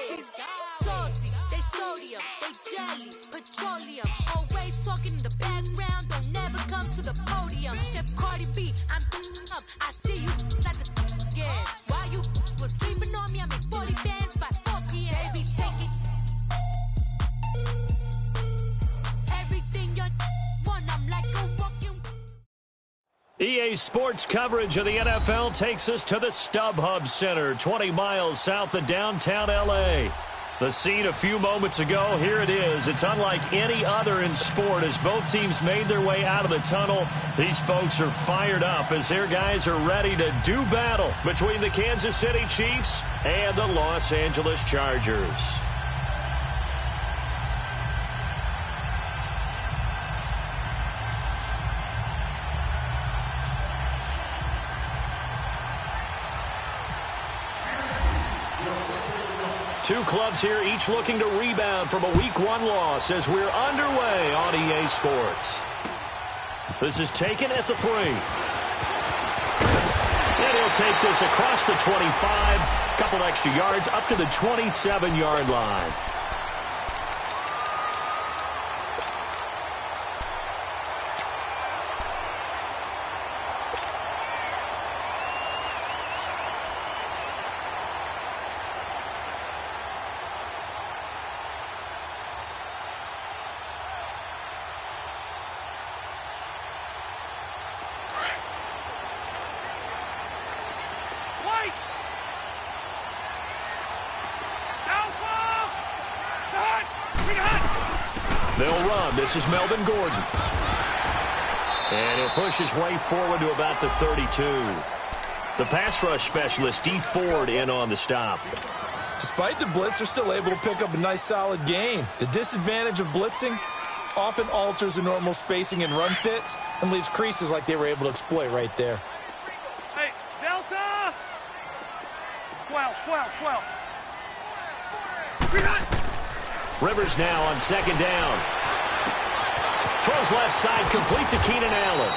He's salty, they sodium, they jelly, petroleum. Always talking in the background, don't never come to the podium. Chef Cardi B, I'm up. I see you like the again. While you was sleeping on me, I made 40 bands by 4 p.m. They be taking everything you want. I'm like a walking. EA Sports coverage of the NFL takes us to the StubHub Center, 20 miles south of downtown L.A. The scene a few moments ago, here it is. It's unlike any other in sport as both teams made their way out of the tunnel. These folks are fired up as their guys are ready to do battle between the Kansas City Chiefs and the Los Angeles Chargers. Two clubs here, each looking to rebound from a Week 1 loss as we're underway on EA Sports. This is taken at the 3. And he'll take this across the 25, couple extra yards up to the 27-yard line. They'll run. This is Melvin Gordon. And he'll push his way forward to about the 32. The pass rush specialist, D. Ford, in on the stop. Despite the blitz, they're still able to pick up a nice, solid gain. The disadvantage of blitzing often alters the normal spacing and run fits and leaves creases like they were able to exploit right there. Hey, Delta! 12. Rivers now on second down. Throws left side, complete to Keenan Allen.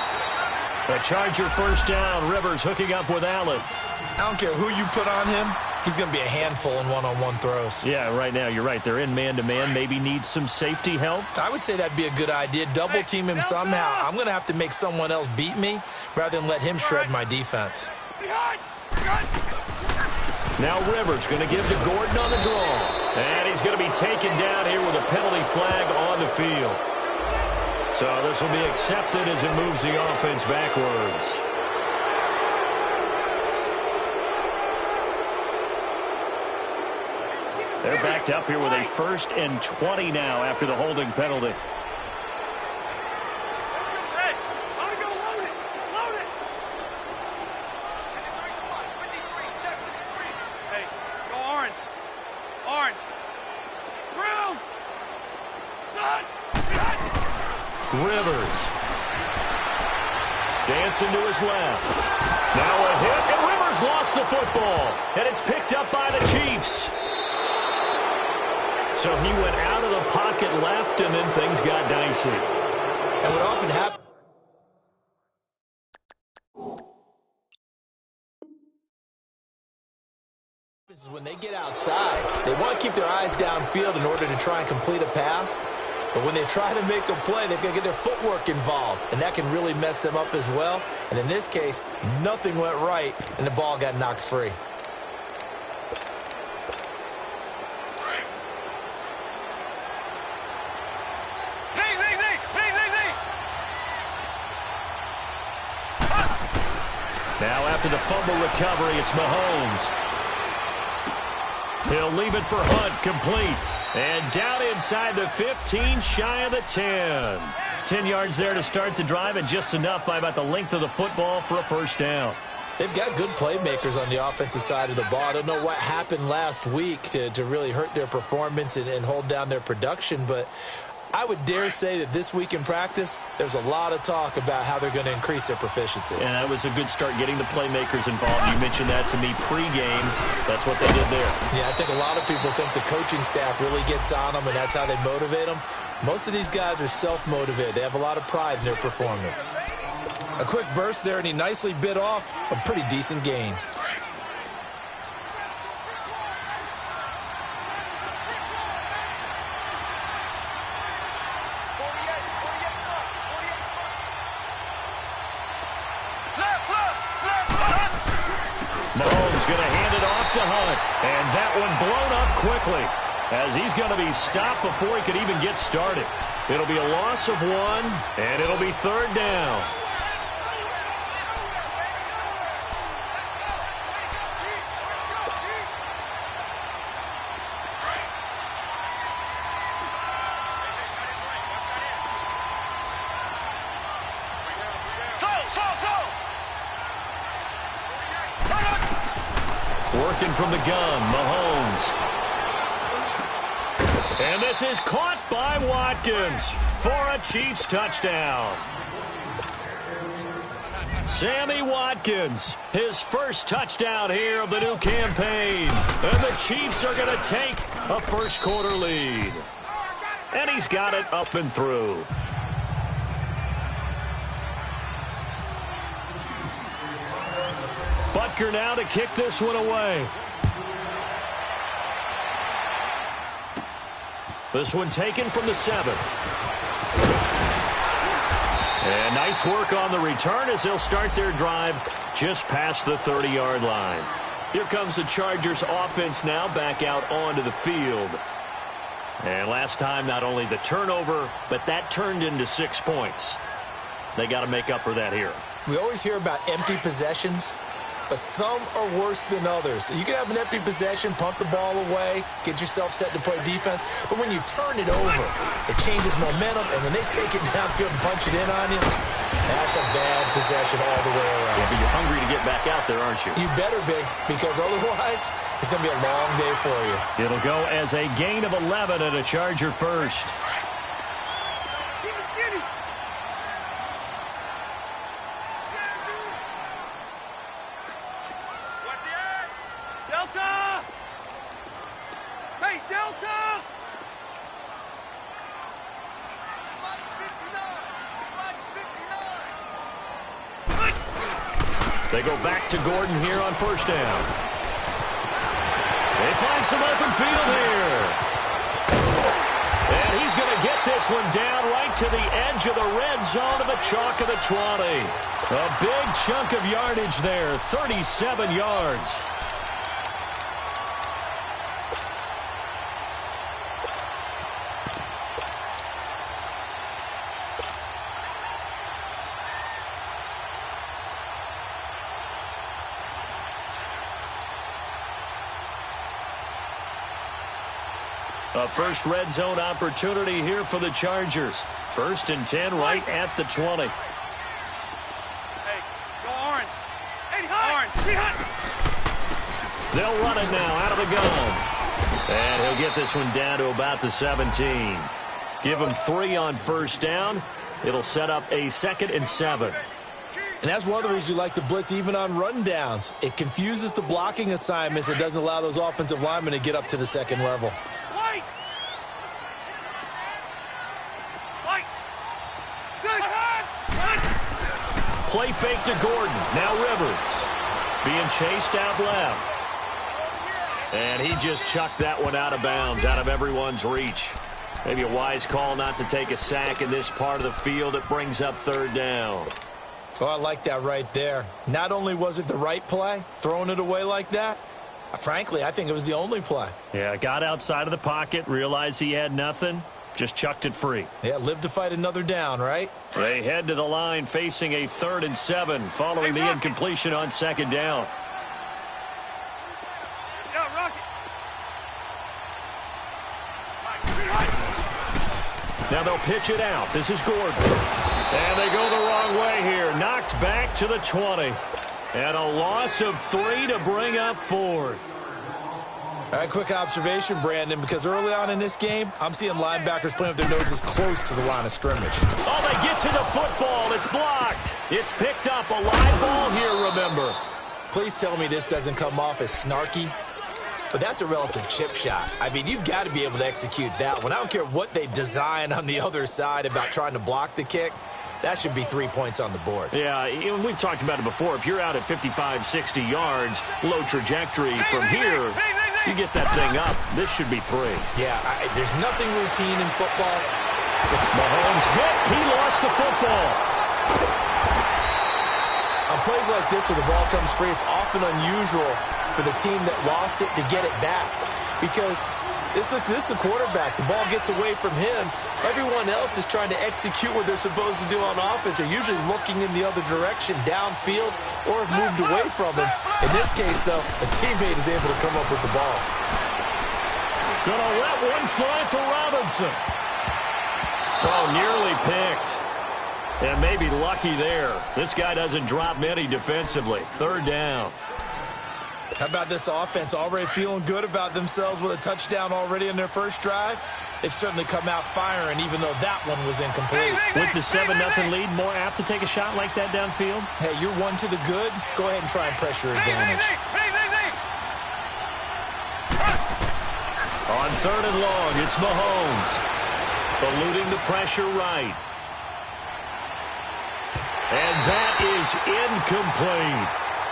A Charger first down. Rivers hooking up with Allen. I don't care who you put on him. He's going to be a handful in one-on-one throws. Yeah, right now, you're right. They're in man-to-man. Maybe needs some safety help. I would say that'd be a good idea. Double team him somehow. I'm going to have to make someone else beat me rather than let him shred my defense. Now Rivers going to give to Gordon on the draw. And he's going to be taken down here with a penalty flag on the field. So this will be accepted as it moves the offense backwards. They're backed up here with a 1st and 20 now after the holding penalty. Rivers. Dancing to his left. Now a hit, and Rivers lost the football. And it's picked up by the Chiefs. So he went out of the pocket left, and then things got dicey. And what often happens is when they get outside, they want to keep their eyes downfield in order to try and complete a pass. But when they try to make a play, they've got to get their footwork involved, and that can really mess them up as well. And in this case, nothing went right, and the ball got knocked free. Now after the fumble recovery, it's Mahomes. He'll leave it for Hunt, complete. And down inside the 15, shy of the 10. 10 yards there to start the drive, and just enough by about the length of the football for a first down. They've got good playmakers on the offensive side of the ball. I don't know what happened last week to really hurt their performance and hold down their production, but I would dare say that this week in practice, there's a lot of talk about how they're going to increase their proficiency. And that was a good start getting the playmakers involved. You mentioned that to me pregame. That's what they did there. Yeah, I think a lot of people think the coaching staff really gets on them, and that's how they motivate them. Most of these guys are self-motivated. They have a lot of pride in their performance. A quick burst there, and he nicely bit off a pretty decent gain. going to hand it off to Hunt. And that one blown up quickly as he's going to be stopped before he could even get started. It'll be a loss of 1, and it'll be third down. Working from the gun, Mahomes. And this is caught by Watkins for a Chiefs touchdown. Sammy Watkins, his first touchdown here of the new campaign. And the Chiefs are going to take a first quarter lead. And he's got it up and through. Butker now to kick this one away. This one taken from the 7. And nice work on the return as they'll start their drive just past the 30-yard line. Here comes the Chargers offense now back out onto the field. And last time, not only the turnover, but that turned into 6 points. They got to make up for that here. We always hear about empty possessions, but some are worse than others. You can have an empty possession, pump the ball away, get yourself set to play defense, but when you turn it over, it changes momentum, and when they take it downfield and punch it in on you, that's a bad possession all the way around. Yeah, but you're hungry to get back out there, aren't you? You better be, because otherwise, it's going to be a long day for you. It'll go as a gain of 11 and a Charger first. Delta! Hey, Delta! They go back to Gordon here on first down. They find some open field here. And he's going to get this one down right to the edge of the red zone of the chalk of the 20. A big chunk of yardage there, 37 yards. A first red zone opportunity here for the Chargers. 1st and 10 right at the 20. Hey, go Orange. Hey, Orange. Hey, Hunt. They'll run it now out of the gun. And he'll get this one down to about the 17. Give him 3 on first down. It'll set up a 2nd and 7. And that's one of the reasons you like to blitz even on rundowns. It confuses the blocking assignments. It doesn't allow those offensive linemen to get up to the second level. White. White. Good. Play fake to Gordon. Now Rivers. Being chased out left. And he just chucked that one out of bounds, out of everyone's reach. Maybe a wise call not to take a sack in this part of the field. It brings up 3rd down. Oh, I like that right there. Not only was it the right play, throwing it away like that, frankly, I think it was the only play. Yeah, got outside of the pocket, realized he had nothing, just chucked it free. Yeah, live to fight another down, right? They head to the line facing a 3rd and 7 following the incompletion on 2nd down. Yeah, Rocket. Now they'll pitch it out. This is Gordon. And they go the wrong way here. Knocked back to the 20. And a loss of 3 to bring up 4th. All right, quick observation, Brandon, because early on in this game, I'm seeing linebackers playing with their noses close to the line of scrimmage. Oh, they get to the football. It's blocked. It's picked up. A live ball here, remember. Please tell me this doesn't come off as snarky. But that's a relative chip shot. I mean, you've got to be able to execute that one. I don't care what they design on the other side about trying to block the kick. That should be 3 points on the board. Yeah, we've talked about it before. If you're out at 55, 60 yards, low trajectory from here, you get that thing up. This should be 3. Yeah, there's nothing routine in football. Mahomes hit. He lost the football. I'm on plays like this where the ball comes free, it's often unusual for the team that lost it to get it back. Because this is the quarterback. The ball gets away from him. Everyone else is trying to execute what they're supposed to do on offense. They're usually looking in the other direction, downfield, or have moved away from him. In this case, though, a teammate is able to come up with the ball. Gonna let one fly for Robinson. Oh, nearly picked. And maybe lucky there. This guy doesn't drop many defensively. Third down. How about this offense already feeling good about themselves with a touchdown already in their first drive? They've certainly come out firing, even though that one was incomplete. With the 7-0 lead, more apt to take a shot like that downfield? Hey, you're one to the good. Go ahead and try and press your advantage. On third and long, it's Mahomes. Eluding the pressure right. And that is incomplete.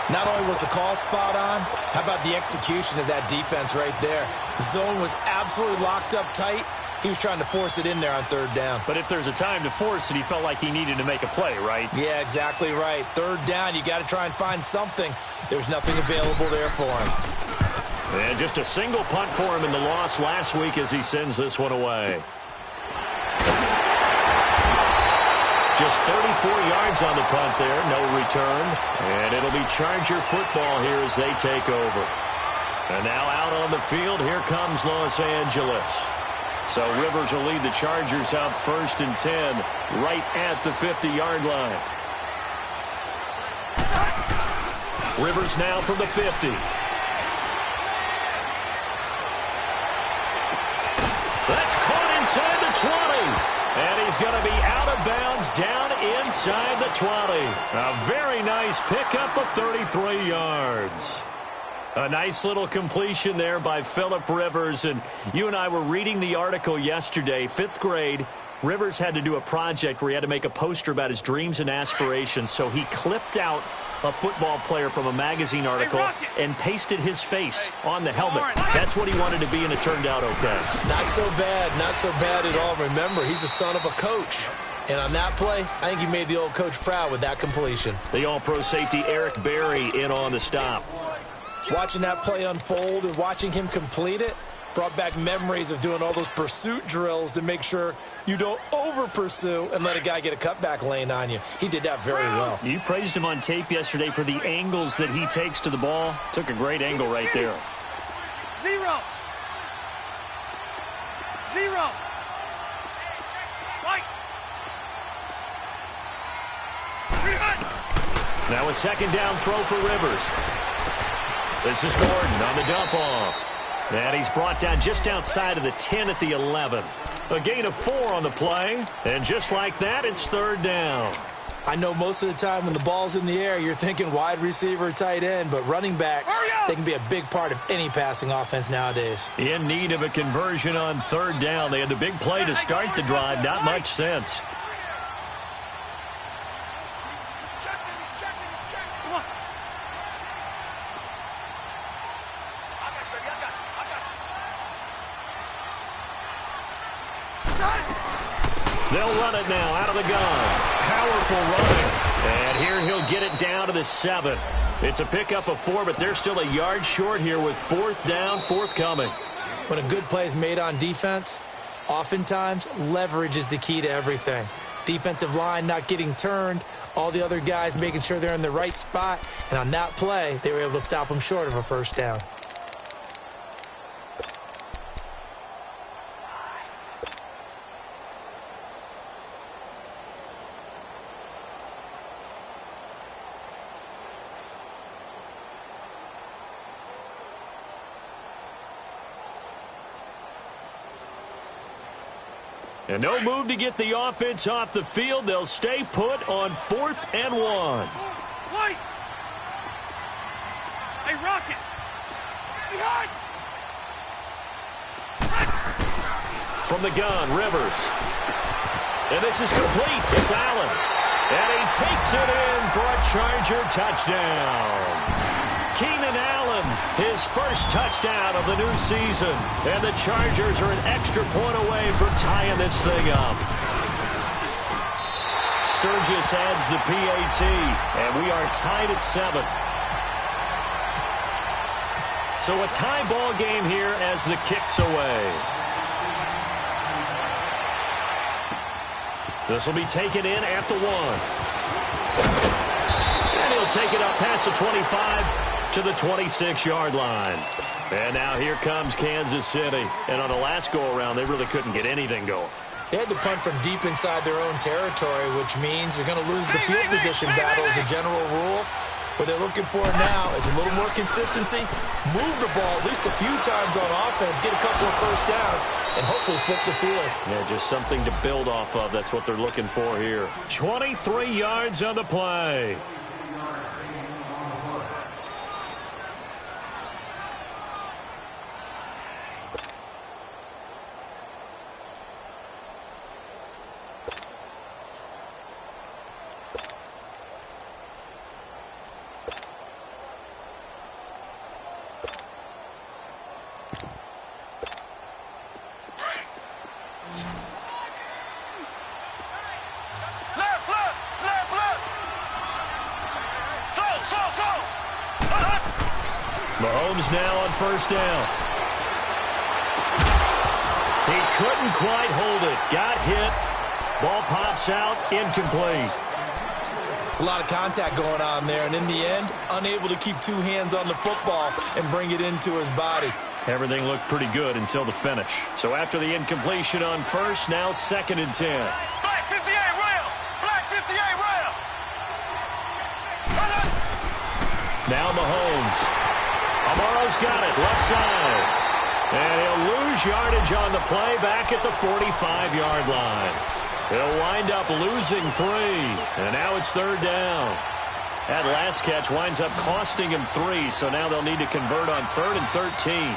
Not only was the call spot on, how about the execution of that defense right there? The zone was absolutely locked up tight. He was trying to force it in there on third down. But if there's a time to force it, he felt like he needed to make a play, right? Yeah, exactly right. Third down, you got to try and find something. There's nothing available there for him. And just a single punt for him in the loss last week as he sends this one away. Just 34 yards on the punt there, no return. And it'll be Charger football here as they take over. And now out on the field, here comes Los Angeles. So Rivers will lead the Chargers out 1st and 10, right at the 50-yard line. Rivers now from the 50. That's caught inside the 20. And he's going to be out of bounds down inside the 20. A very nice pickup of 33 yards. A nice little completion there by Phillip Rivers. And you and I were reading the article yesterday, 5th grade. Rivers had to do a project where he had to make a poster about his dreams and aspirations. So he clipped out a football player from a magazine article and pasted his face on the helmet. That's what he wanted to be, and it turned out okay. Not so bad at all. Remember, he's the son of a coach. And on that play, I think he made the old coach proud with that completion. The all-pro safety Eric Berry in on the stop. Watching that play unfold and watching him complete it brought back memories of doing all those pursuit drills to make sure you don't over-pursue and let a guy get a cutback lane on you. He did that very well. You praised him on tape yesterday for the angles that he takes to the ball. Took a great angle right there. 0. White. Now a second down throw for Rivers. This is Gordon on the dump off. And he's brought down just outside of the 10 at the 11. A gain of 4 on the play. And just like that, it's third down. I know most of the time when the ball's in the air, you're thinking wide receiver, tight end, but running backs, they can be a big part of any passing offense nowadays. In need of a conversion on third down. They had the big play to start the drive. Not much sense. They'll run it now out of the gun. Powerful running. And here he'll get it down to the 7. It's a pickup of 4, but they're still a yard short here with 4th down, forthcoming. When a good play is made on defense, oftentimes leverage is the key to everything. Defensive line not getting turned, all the other guys making sure they're in the right spot. And on that play, they were able to stop them short of a first down. And no move to get the offense off the field. They'll stay put on 4th and 1. White. Hey, Rocket. Behind. From the gun, Rivers. And this is complete. It's Allen. And he takes it in for a Charger touchdown. Keenan Allen, his first touchdown of the new season. And the Chargers are an extra point away from tying this thing up. Sturgis adds the PAT, and we are tied at 7. So a tie ball game here as the kick's away. This will be taken in at the 1. And he'll take it up past the 25 to the 26-yard line. And now here comes Kansas City. And on the last go-around, they really couldn't get anything going. They had to punt from deep inside their own territory, which means they're going to lose the field position battle as a general rule. What they're looking for now is a little more consistency, move the ball at least a few times on offense, get a couple of first downs, and hopefully flip the field. Yeah, just something to build off of. That's what they're looking for here. 23 yards on the play. Mahomes now on first down. He couldn't quite hold it. Got hit. Ball pops out. Incomplete. It's a lot of contact going on there, and in the end, unable to keep two hands on the football and bring it into his body. Everything looked pretty good until the finish. So after the incompletion on first, now 2nd and 10. Black 58 rail! Black 58 rail! Now Mahomes. Amaro's got it, left side. And he'll lose yardage on the play back at the 45-yard line. He'll wind up losing 3. And now it's 3rd down. That last catch winds up costing him 3, so now they'll need to convert on 3rd and 13.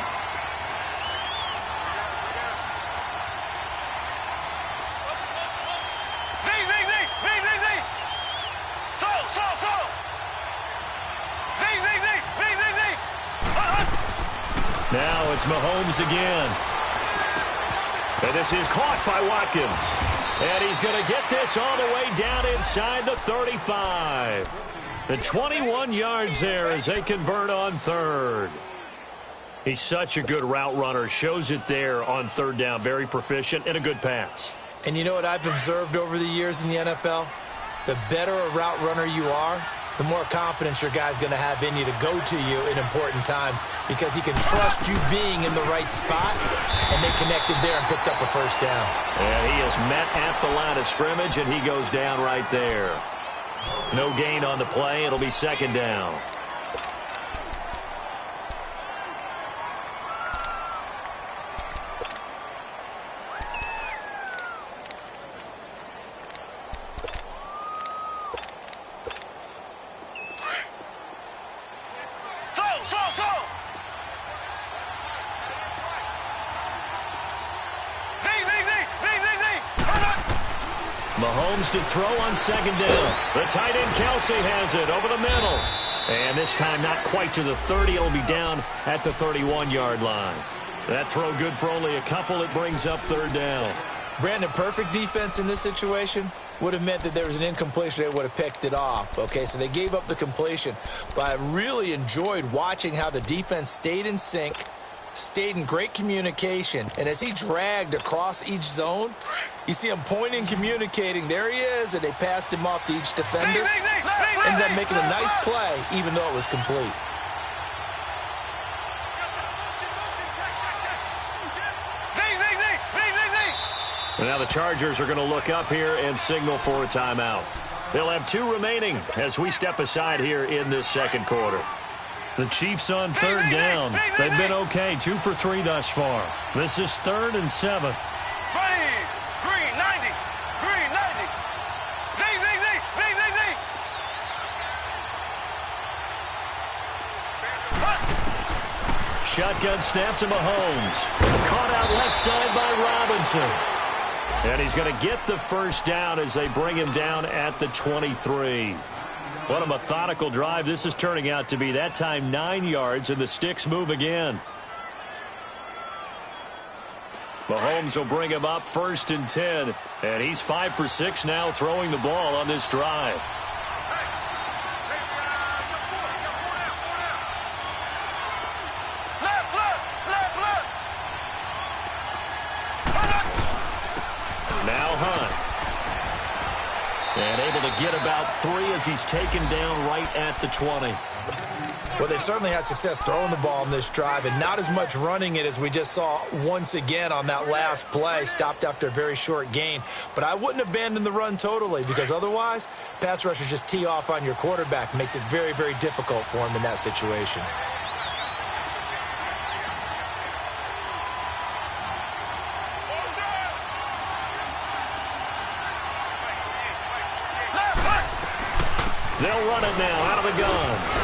Now it's Mahomes again. And this is caught by Watkins. And he's going to get this all the way down inside the 35. The 21 yards there as they convert on 3rd. He's such a good route runner. Shows it there on 3rd down. Very proficient and a good pass. And you know what I've observed over the years in the NFL? The better a route runner you are, the more confidence your guy's going to have in you to go to you in important times because he can trust you being in the right spot, and they connected there and picked up a first down. And he is met at the line of scrimmage, and he goes down right there. No gain on the play. It'll be 2nd down. Mahomes to throw on 2nd down. The tight end Kelsey has it over the middle. And this time not quite to the 30. It'll be down at the 31-yard line. That throw good for only a couple. It brings up 3rd down. Brandon, perfect defense in this situation would have meant that there was an incompletion. They would have picked it off. Okay, so they gave up the completion. But I really enjoyed watching how the defense stayed in sync, stayed in great communication, and as he dragged across each zone, you see him pointing, communicating. There he is, and they passed him off to each defender. Ended up making a nice play, even though it was complete. And now the Chargers are going to look up here and signal for a timeout. They'll have 2 remaining as we step aside here in this 2nd quarter. The Chiefs on 3rd down. They've been okay, 2 for 3 thus far. This is 3rd and 7. Green 90. Green 90. Shotgun snap to Mahomes. Caught out left side by Robinson. And he's going to get the first down as they bring him down at the 23. What a methodical drive this is turning out to be. That time 9 yards, and the sticks move again. Mahomes will bring him up 1st and 10. And he's 5 for 6 now throwing the ball on this drive. Now Hunt. And able to get about 3 as he's taken down right at the 20. Well, they've certainly had success throwing the ball on this drive and not as much running it as we just saw once again on that last play. Stopped after a very short gain. But I wouldn't abandon the run totally because otherwise, pass rushers just tee off on your quarterback. Makes it very, very difficult for him in that situation. They'll run it now out of the gun.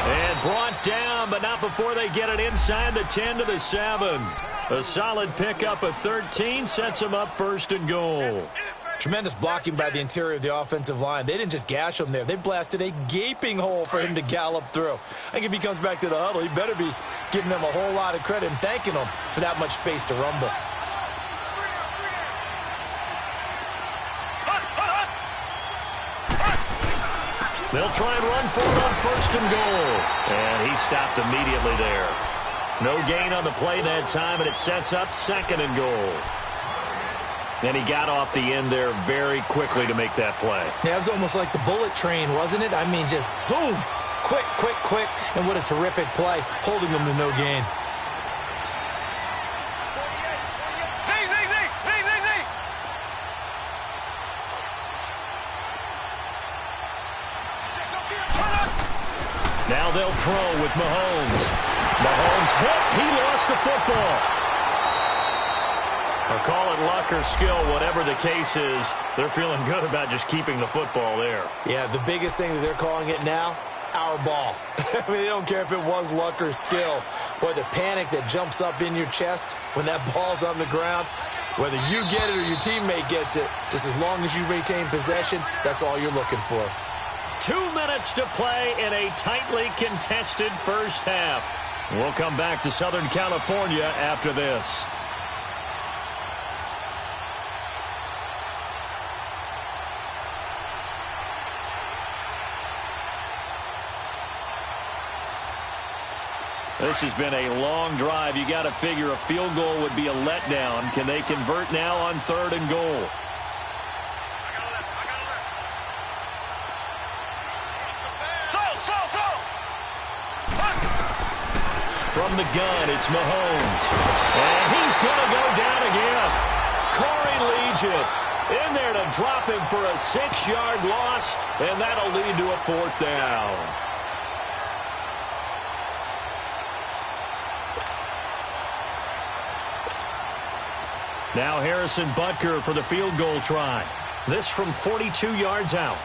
And brought down, but not before they get it inside the 10 to the 7. A solid pickup of 13 sets them up 1st and goal. Tremendous blocking by the interior of the offensive line. They didn't just gash him there. They blasted a gaping hole for him to gallop through. I think if he comes back to the huddle, he better be giving them a whole lot of credit and thanking them for that much space to rumble. They'll try and run for it on 1st and goal. And he stopped immediately there. No gain on the play that time, and it sets up 2nd and goal. And he got off the end there very quickly to make that play. Yeah, it was almost like the bullet train, wasn't it? I mean, just zoom. Quick, quick, quick. And what a terrific play, holding them to no gain. Now they'll throw with Mahomes. Mahomes hit. He lost the football. Or call it luck or skill, whatever the case is, they're feeling good about just keeping the football there. Yeah, the biggest thing that they're calling it now, our ball. I mean, they don't care if it was luck or skill. Boy, the panic that jumps up in your chest when that ball's on the ground, whether you get it or your teammate gets it, just as long as you retain possession, that's all you're looking for. 2 minutes to play in a tightly contested first half. We'll come back to Southern California after this. This has been a long drive. You got to figure a field goal would be a letdown. Can they convert now on 3rd and goal? From the gun, it's Mahomes. And he's going to go down again. Corey leads it. In there to drop him for a 6-yard loss, and that'll lead to a 4th down. Now Harrison Butker for the field goal try. This from 42 yards out.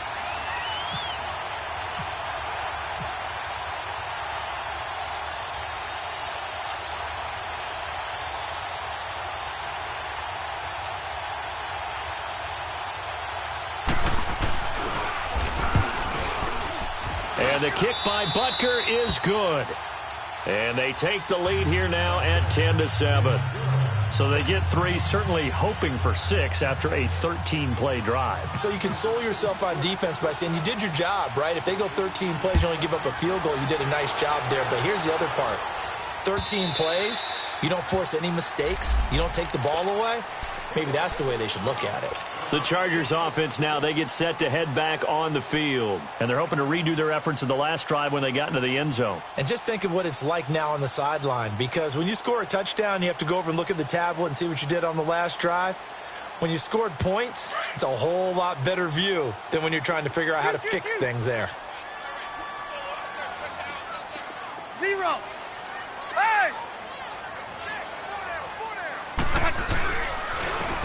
And the kick by Butker is good. And they take the lead here now at 10-7. So they get 3, certainly hoping for 6 after a 13-play drive. So you console yourself on defense by saying you did your job, right? If they go 13 plays, you only give up a field goal, you did a nice job there. But here's the other part. 13 plays, you don't force any mistakes, you don't take the ball away. Maybe that's the way they should look at it. The Chargers offense now, they get set to head back on the field. And they're hoping to redo their efforts in the last drive when they got into the end zone. And just think of what it's like now on the sideline. Because when you score a touchdown, you have to go over and look at the tablet and see what you did on the last drive. When you scored points, it's a whole lot better view than when you're trying to figure out how to fix things there. 0. Hey!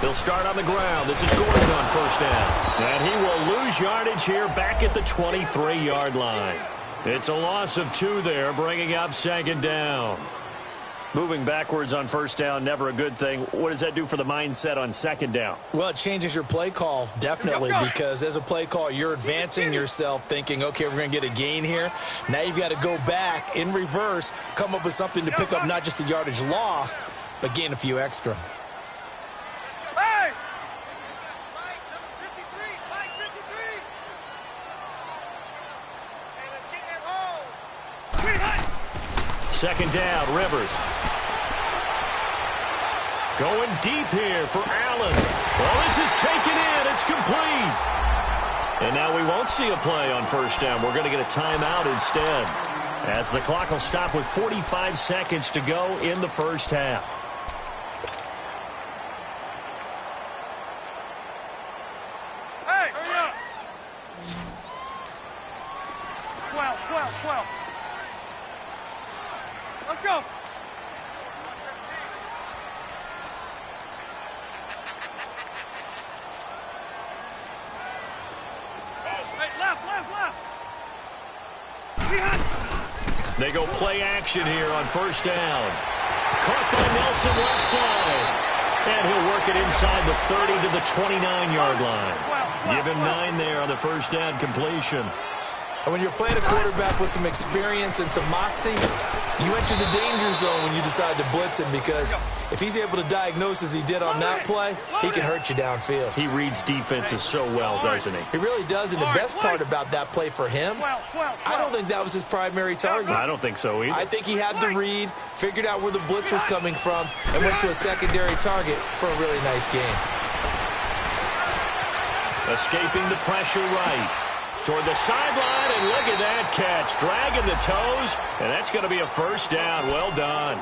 He'll start on the ground. This is Gordon on 1st down. And he will lose yardage here back at the 23-yard line. It's a loss of 2 there, bringing up 2nd down. Moving backwards on 1st down, never a good thing. What does that do for the mindset on 2nd down? Well, it changes your play call, definitely, because as a play call, you're advancing yourself thinking, okay, we're going to get a gain here. Now you've got to go back in reverse, come up with something to pick up not just the yardage lost, but gain a few extra. Hey! Second down, Rivers. Going deep here for Allen. Well, this is taken in. It's complete. And now we won't see a play on first down. We're going to get a timeout instead, as the clock will stop with 45 seconds to go in the first half. Hey! Hurry up! 12. Let's go! Hey, left! They go play action here on first down. Caught by Nelson left side. And he'll work it inside the 30 to the 29-yard line. Give him 9 there on the first down completion. And when you're playing a quarterback with some experience and some moxie, you enter the danger zone when you decide to blitz him, because if he's able to diagnose as he did on that play, he can hurt you downfield. He reads defenses so well, doesn't he? He really does, and the best part about that play for him, I don't think that was his primary target. I don't think so either. I think he had the read, figured out where the blitz was coming from, and went to a secondary target for a really nice game. Escaping the pressure right. Toward the sideline, and look at that catch. Dragging the toes, and that's going to be a first down. Well done.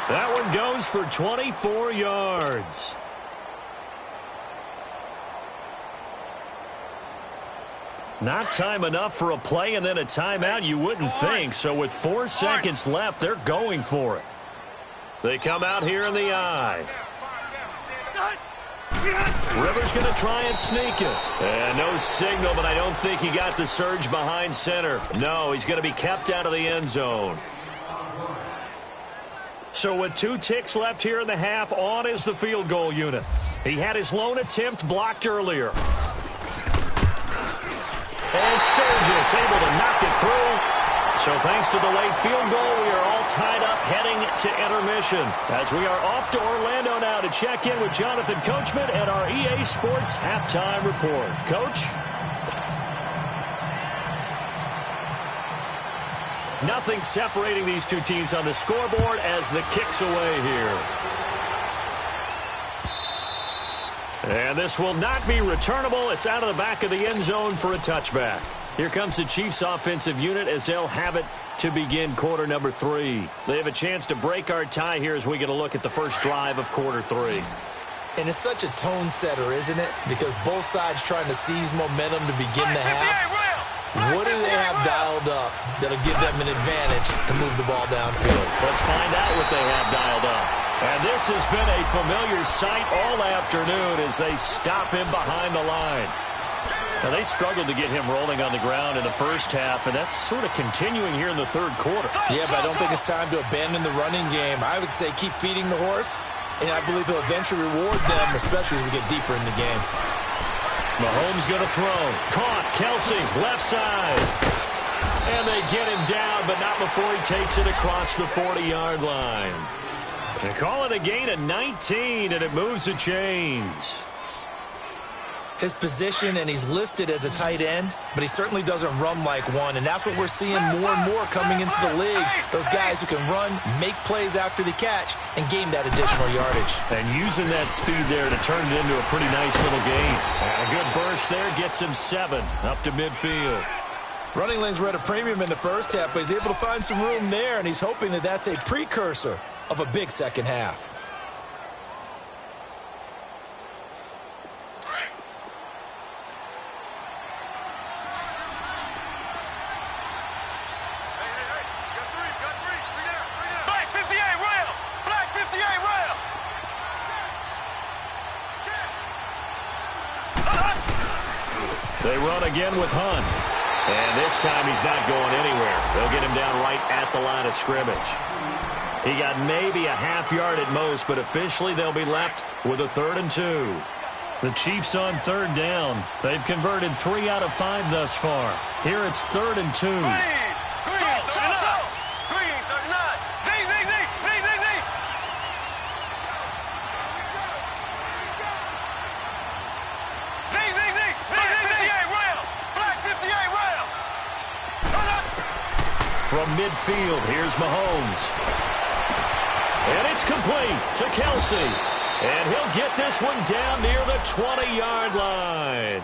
That one goes for 24 yards. Not time enough for a play and then a timeout, you wouldn't think. So with 4 seconds left, they're going for it. They come out here in the eye. Rivers going to try and sneak it. And no signal, but I don't think he got the surge behind center. No, he's going to be kept out of the end zone. So with 2 ticks left here in the half, on is the field goal unit. He had his lone attempt blocked earlier. And Sturgis able to knock it through. So thanks to the late field goal, we are all tied up heading to intermission, as we are off to Orlando now to check in with Jonathan Coachman at our EA Sports Halftime Report. Coach? Nothing separating these two teams on the scoreboard as the kick's away here. And this will not be returnable. It's out of the back of the end zone for a touchback. Here comes the Chiefs offensive unit as they'll have it to begin quarter number 3. They have a chance to break our tie here as we get a look at the first drive of quarter 3. And it's such a tone setter, isn't it? Because both sides trying to seize momentum to begin the half. What do they have dialed up that'll give them an advantage to move the ball downfield? Let's find out what they have dialed up. And this has been a familiar sight all afternoon as they stop him behind the line. Now, they struggled to get him rolling on the ground in the first half, and that's sort of continuing here in the third quarter. Yeah, but I don't think it's time to abandon the running game. I would say keep feeding the horse, and I believe he'll eventually reward them, especially as we get deeper in the game. Mahomes going to throw. Caught. Kelsey, left side. And they get him down, but not before he takes it across the 40-yard line. They call it a gain of 19, and it moves the chains. His position, and he's listed as a tight end, but he certainly doesn't run like one, and that's what we're seeing more and more coming into the league. Those guys who can run, make plays after the catch, and gain that additional yardage. And using that speed there to turn it into a pretty nice little gain. And a good burst there gets him 7 up to midfield. Running lanes were at a premium in the first half, but he's able to find some room there, and he's hoping that that's a precursor of a big second half. They run again with Hunt. And this time he's not going anywhere. They'll get him down right at the line of scrimmage. He got maybe a half yard at most, but officially they'll be left with a 3rd and 2. The Chiefs on 3rd down. They've converted 3 out of 5 thus far. Here it's 3rd and 2. from midfield. Here's Mahomes. And it's complete to Kelsey. And he'll get this one down near the 20-yard line.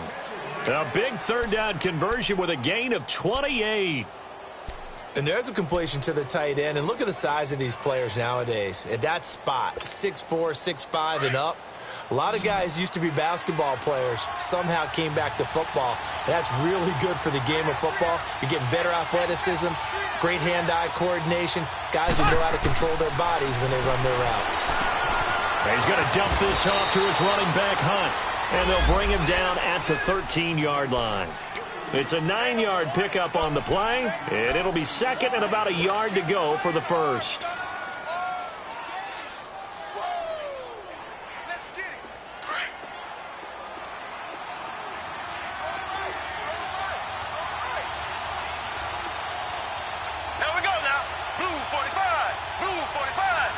A big third down conversion with a gain of 28. And there's a completion to the tight end. And look at the size of these players nowadays. At that spot, 6'4", 6'5", and up. A lot of guys used to be basketball players, somehow came back to football. And that's really good for the game of football. You're getting better athleticism, great hand-eye coordination, guys who know how to control their bodies when they run their routes. He's going to dump this off to his running back, Hunt. And they'll bring him down at the 13-yard line. It's a 9-yard pickup on the play, and it'll be second and about a yard to go for the first. Here we go now. Blue 45. Blue 45.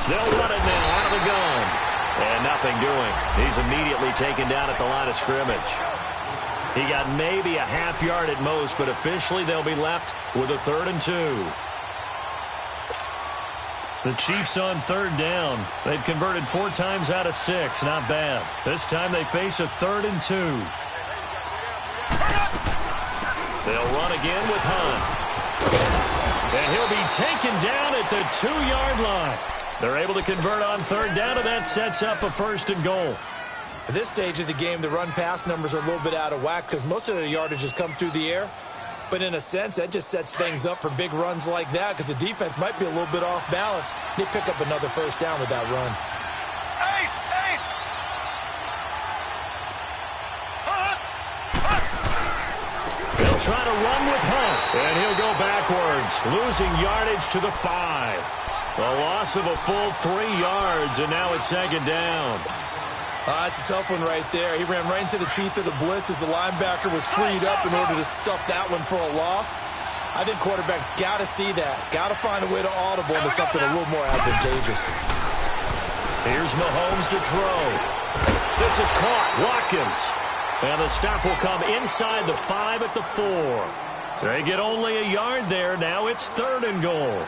They'll run it now out of the gun. And nothing doing. He's immediately taken down at the line of scrimmage. He got maybe a half yard at most, but officially they'll be left with a 3rd and 2. The Chiefs on 3rd down. They've converted 4 times out of 6. Not bad. This time they face a 3rd and 2. They'll run again with Hunt. And he'll be taken down at the 2-yard line. They're able to convert on 3rd down, and that sets up a 1st and goal. At this stage of the game, the run-pass numbers are a little bit out of whack because most of the yardage has come through the air. But in a sense, that just sets things up for big runs like that because the defense might be a little bit off balance. They pick up another 1st down with that run. Ace, ace. They'll try to run with Hunt, and he'll go backwards, losing yardage to the 5. A loss of a full 3 yards, and now it's 2nd down. That's a tough one right there. He ran right into the teeth of the blitz as the linebacker was freed up in order to stuff that one for a loss. I think quarterbacks got to see that. Got to find a way to audible into something a little more advantageous. Here's Mahomes to throw. This is caught. Watkins. And the stop will come inside the 5 at the 4. They get only a yard there. Now it's 3rd and goal.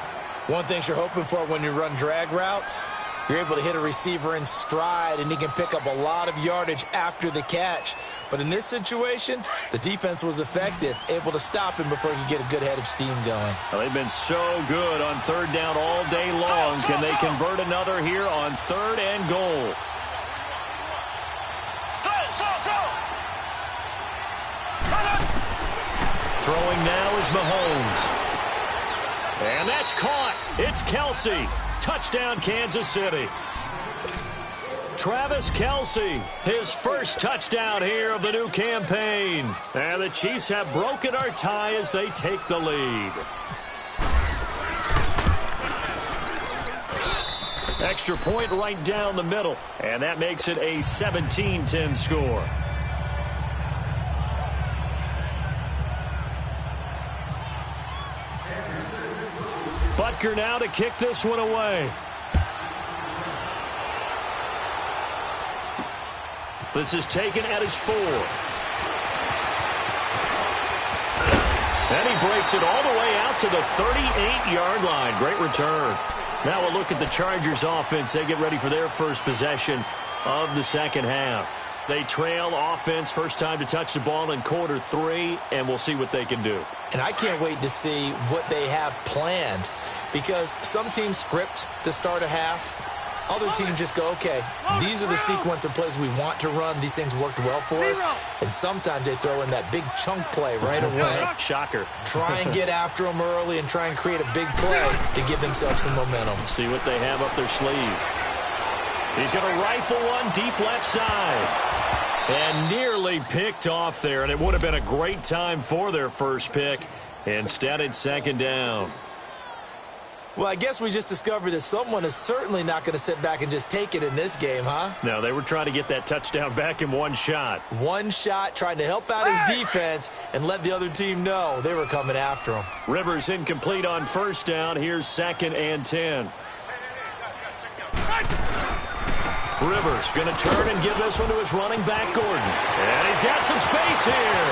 One thing you're hoping for when you run drag routes, you're able to hit a receiver in stride, and he can pick up a lot of yardage after the catch. But in this situation, the defense was effective, able to stop him before he could get a good head of steam going. Well, they've been so good on 3rd down all day long. Can they convert another here on 3rd and goal? Throwing now is Mahomes. And that's caught. It's Kelsey. Touchdown, Kansas City. Travis Kelsey, his first touchdown here of the new campaign. And the Chiefs have broken our tie as they take the lead. Extra point right down the middle. And that makes it a 17-10 score. Butker now to kick this one away. This is taken at his 4. And he breaks it all the way out to the 38-yard line. Great return. Now we'll look at the Chargers offense. They get ready for their first possession of the second half. They trail offense, first time to touch the ball in quarter 3, and we'll see what they can do. And I can't wait to see what they have planned, because some teams script to start a half. Other teams just go, okay, these are the sequence of plays we want to run. These things worked well for us. And sometimes they throw in that big chunk play right away. Shocker. Try and get after them early and try and create a big play to give themselves some momentum. See what they have up their sleeve. He's going to rifle one deep left side. And nearly picked off there, and it would have been a great time for their first pick. Instead, it's second down. Well, I guess we just discovered that someone is certainly not going to sit back and just take it in this game, huh? No, they were trying to get that touchdown back in one shot. One shot, trying to help out his defense and let the other team know they were coming after him. Rivers incomplete on first down. Here's 2nd and 10. Rivers going to turn and give this one to his running back, Gordon. And he's got some space here.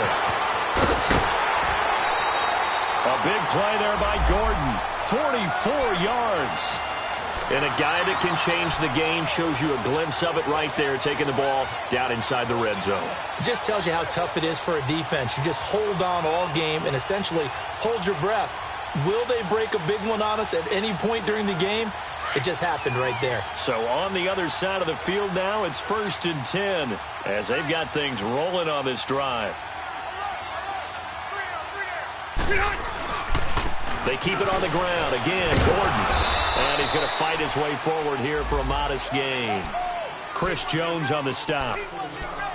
A big play there by Gordon. 44 yards. And a guy that can change the game, shows you a glimpse of it right there, taking the ball down inside the red zone. It just tells you how tough it is for a defense. You just hold on all game and essentially hold your breath. Will they break a big one on us at any point during the game? It just happened right there. So on the other side of the field now, it's 1st and 10 as they've got things rolling on this drive. They keep it on the ground. Again, Gordon. And he's going to fight his way forward here for a modest gain. Chris Jones on the stop.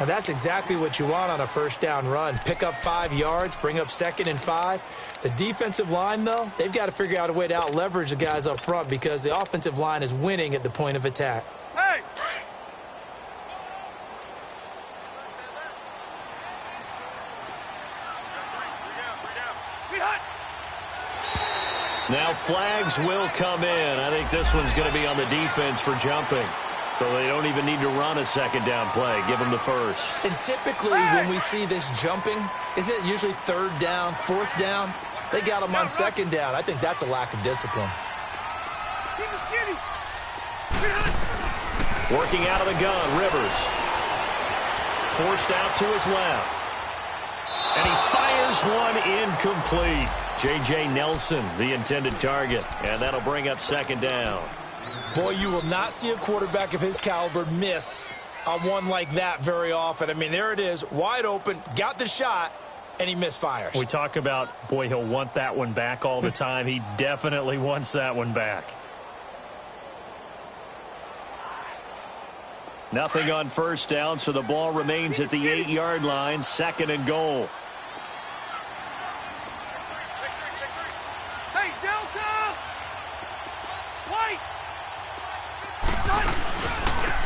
And that's exactly what you want on a first down run. Pick up 5 yards, bring up 2nd and 5. The defensive line, though, they've got to figure out a way to out-leverage the guys up front because the offensive line is winning at the point of attack. Hey! Now flags will come in. I think this one's going to be on the defense for jumping. So they don't even need to run a 2nd down play. Give them the first. And typically when we see this jumping, isn't it usually 3rd down, 4th down? They got them on 2nd down. I think that's a lack of discipline. Working out of the gun, Rivers. Forced out to his left. And he fires one incomplete. J.J. Nelson, the intended target. And that'll bring up 2nd down. Boy, you will not see a quarterback of his caliber miss on one like that very often. I mean, there it is, wide open, got the shot, and he misfires. We talk about, boy, he'll want that one back all the time. He definitely wants that one back. Nothing on 1st down, so the ball remains at the 8-yard line, 2nd and goal. Hey, Delta! White!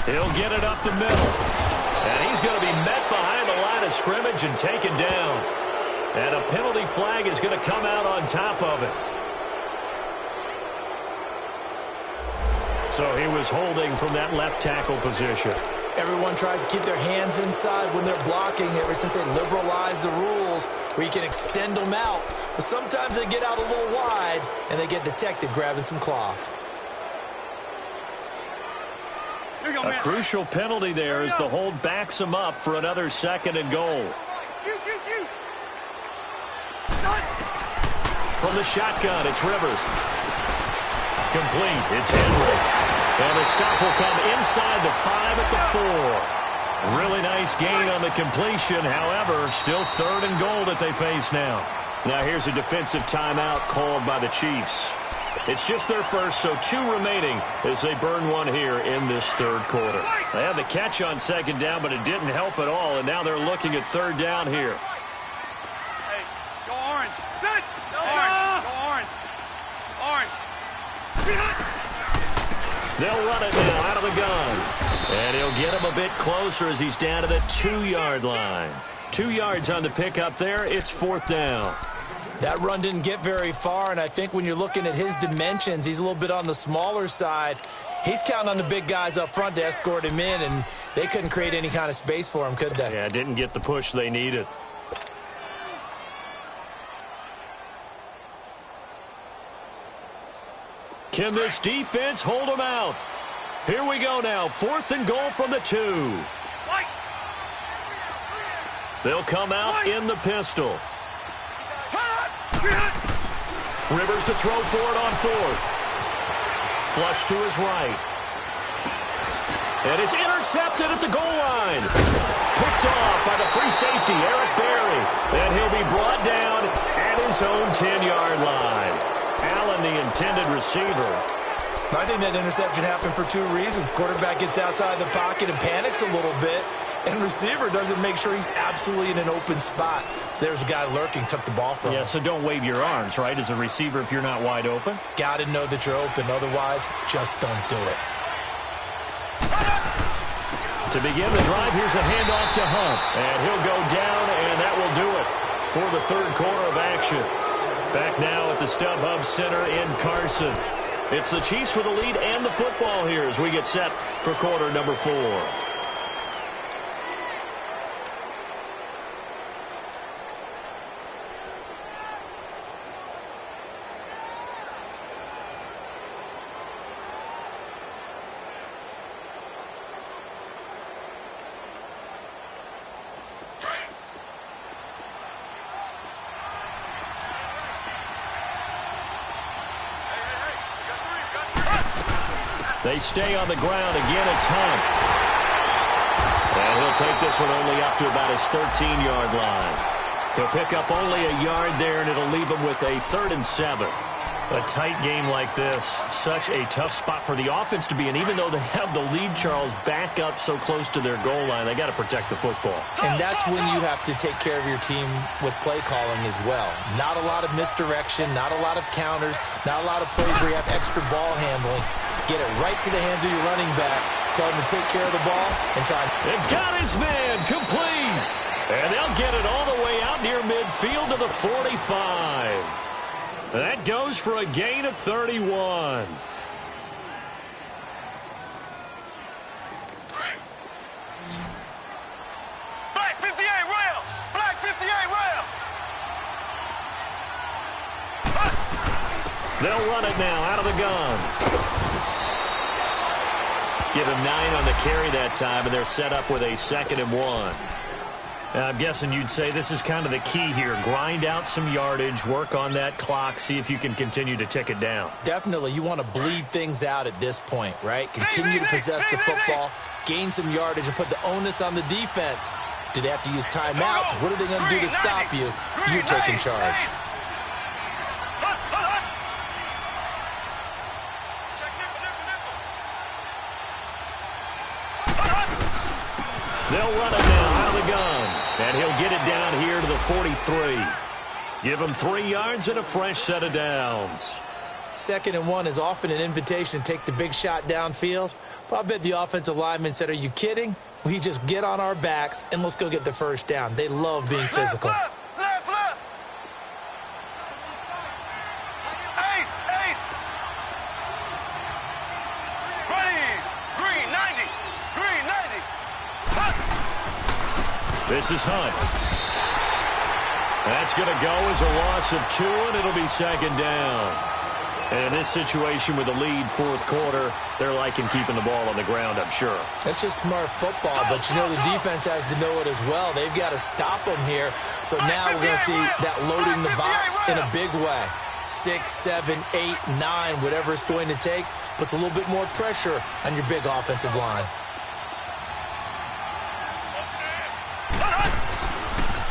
He'll get it up the middle. And he's going to be met behind the line of scrimmage and taken down. And a penalty flag is going to come out on top of it. So he was holding from that left tackle position. Everyone tries to keep their hands inside when they're blocking ever since they liberalized the rules where you can extend them out. But sometimes they get out a little wide and they get detected grabbing some cloth. A crucial penalty there as the hold backs him up for another 2nd and goal. From the shotgun, it's Rivers. Complete. It's Henry. And the stop will come inside the 5 at the 4. Really nice gain on the completion. However, still 3rd and goal that they face now. Now here's a defensive timeout called by the Chiefs. It's just their first, so 2 remaining as they burn one here in this 3rd quarter. They had the catch on 2nd down, but it didn't help at all, and now they're looking at 3rd down here. Hey, go orange. Sit! Orange. Go orange. Orange. They'll run it now out of the gun. And he'll get him a bit closer as he's down to the 2-yard line. 2 yards on the pickup there. It's 4th down. That run didn't get very far, and I think when you're looking at his dimensions, he's a little bit on the smaller side. He's counting on the big guys up front to escort him in, and they couldn't create any kind of space for him, could they? Yeah, didn't get the push they needed. Can this defense hold them out? Here we go now. 4th and goal from the 2. They'll come out in the pistol. Rivers to throw for it on 4th. Flush to his right. And it's intercepted at the goal line. Picked off by the free safety, Eric Berry. And he'll be brought down at his own 10-yard line. Allen, the intended receiver. I think that interception happened for 2 reasons. Quarterback gets outside the pocket and panics a little bit. And receiver doesn't make sure he's absolutely in an open spot. So there's a guy lurking, took the ball from him. Yeah, so don't wave your arms, right, as a receiver if you're not wide open. Got to know that you're open. Otherwise, just don't do it. To begin the drive, here's a handoff to Hunt. And he'll go down, and that will do it for the 3rd quarter of action. Back now at the StubHub Center in Carson. It's the Chiefs with the lead and the football here as we get set for quarter number 4. They stay on the ground. Again, it's Hunt. And he'll take this one only up to about his 13-yard line. He'll pick up only a yard there, and it'll leave him with a 3rd and 7. A tight game like this, such a tough spot for the offense to be in. Even though they have the lead, Charles, back up so close to their goal line, they got to protect the football. And that's when you have to take care of your team with play calling as well. Not a lot of misdirection, not a lot of counters, not a lot of plays where you have extra ball handling. Get it right to the hands of your running back. Tell him to take care of the ball and try. It got his man complete. And they'll get it all the way out near midfield to the 45. That goes for a gain of 31. Black 58 rail. Black 58 rail. They'll run it now out of the gun. Give him 9 on the carry that time, and they're set up with a 2nd and 1. Now, I'm guessing you'd say this is kind of the key here. Grind out some yardage, work on that clock, see if you can continue to tick it down. Definitely. You want to bleed things out at this point, right? Continue to possess the football, gain some yardage, and put the onus on the defense. Do they have to use timeouts? What are they going to do to stop you? You're taking charge. They'll run it now out of the gun. And he'll get it down here to the 43. Give him 3 yards and a fresh set of downs. 2nd and 1 is often an invitation to take the big shot downfield. But I bet the offensive lineman said, are you kidding? We just get on our backs and let's go get the first down. They love being physical. Left. Ace. Green 90. This is Hunt. That's going to go as a loss of 2, and it'll be 2nd down. And in this situation with the lead 4th quarter, they're liking keeping the ball on the ground, I'm sure. That's just smart football, but you know the defense has to know it as well. They've got to stop them here. So now we're going to see that loading the box in a big way. 6, 7, 8, 9, whatever it's going to take, puts a little bit more pressure on your big offensive line.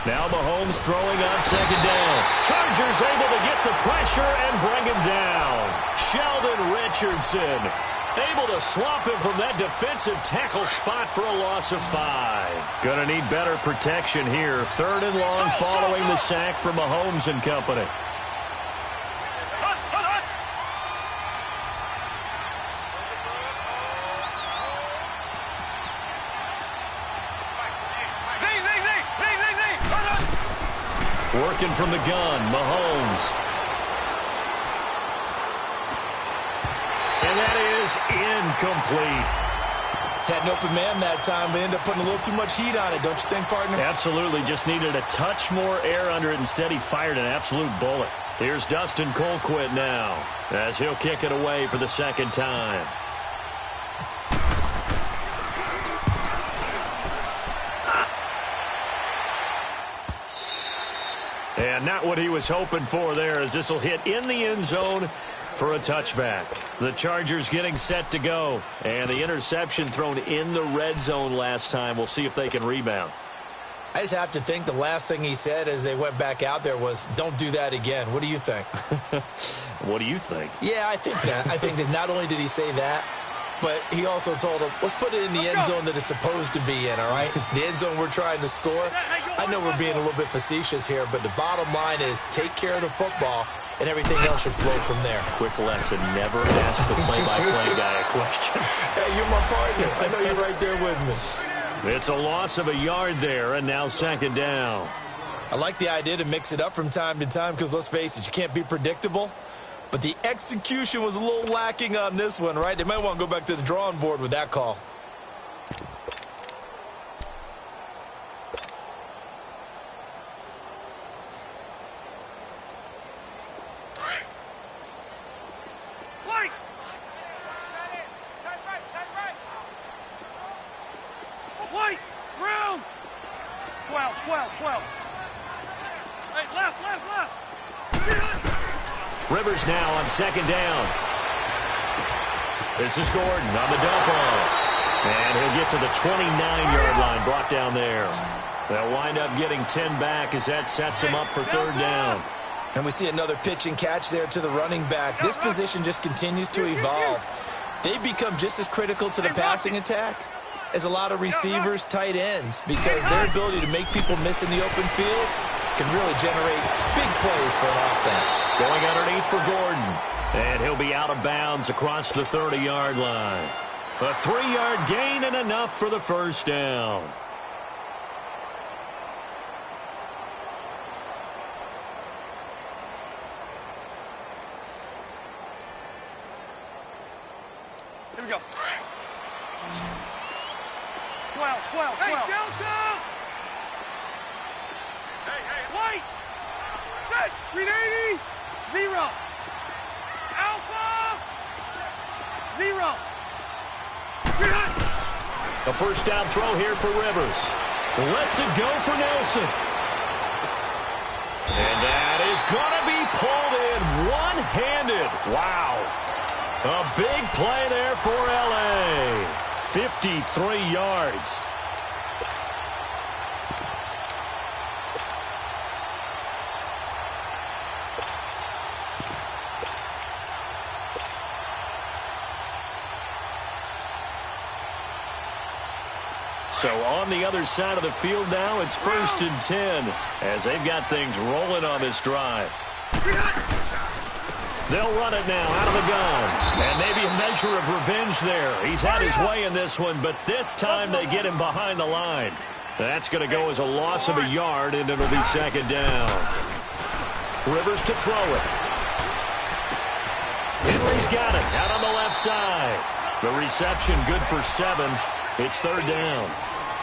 Now Mahomes throwing on 2nd down. Chargers able to get the pressure and bring him down. Sheldon Richardson able to swap him from that defensive tackle spot for a loss of 5. Gonna need better protection here. 3rd and long following the sack from Mahomes and company. Working from the gun, Mahomes. And that is incomplete. Had an open man that time, but ended up putting a little too much heat on it, don't you think, partner? Absolutely. Just needed a touch more air under it. Instead, he fired an absolute bullet. Here's Dustin Colquitt now, as he'll kick it away for the 2nd time. And not what he was hoping for there, as this will hit in the end zone for a touchback. The Chargers getting set to go. And the interception thrown in the red zone last time. We'll see if they can rebound. I just have to think the last thing he said as they went back out there was, don't do that again. What do you think? What do you think? Yeah, I think that. I think that not only did he say that, but he also told them, let's put it in the end zone that it's supposed to be in, all right? The end zone we're trying to score. I know we're being a little bit facetious here, but the bottom line is take care of the football, and everything else should flow from there. Quick lesson, never ask the play-by-play guy a question. Hey, you're my partner. I know you're right there with me. It's a loss of a yard there, and now 2nd down. I like the idea to mix it up from time to time because, let's face it, you can't be predictable. but the execution was a little lacking on this one, right? They might want to go back to the drawing board with that call. White, round. 12. Hey, left. Rivers now on second down. This is Gordon on the dump off. And he'll get to the 29-yard line, brought down there. They'll wind up getting 10 back as that sets him up for third down. And we see another pitch and catch there to the running back. This position just continues to evolve. They've become just as critical to the passing attack as a lot of receivers, tight ends, because their ability to make people miss in the open field can really generate big plays for an offense. Going underneath for Gordon. And he'll be out of bounds across the 30-yard line. A 3-yard gain and enough for the first down. Here we go. 12. Hey, Delta! Hey. White! Good! 380! 0. Alpha! 0. A first down throw here for Rivers. Lets it go for Nelson. And that is going to be pulled in one-handed. Wow. A big play there for L.A. 53 yards. So on the other side of the field now, it's 1st and 10 as they've got things rolling on this drive. They'll run it now out of the gun. And maybe a measure of revenge there. He's had his way in this one, but this time they get him behind the line. That's going to go as a loss of a yard, and it'll be second down. Rivers to throw it. Henry's got it out on the left side. The reception good for 7. It's third down.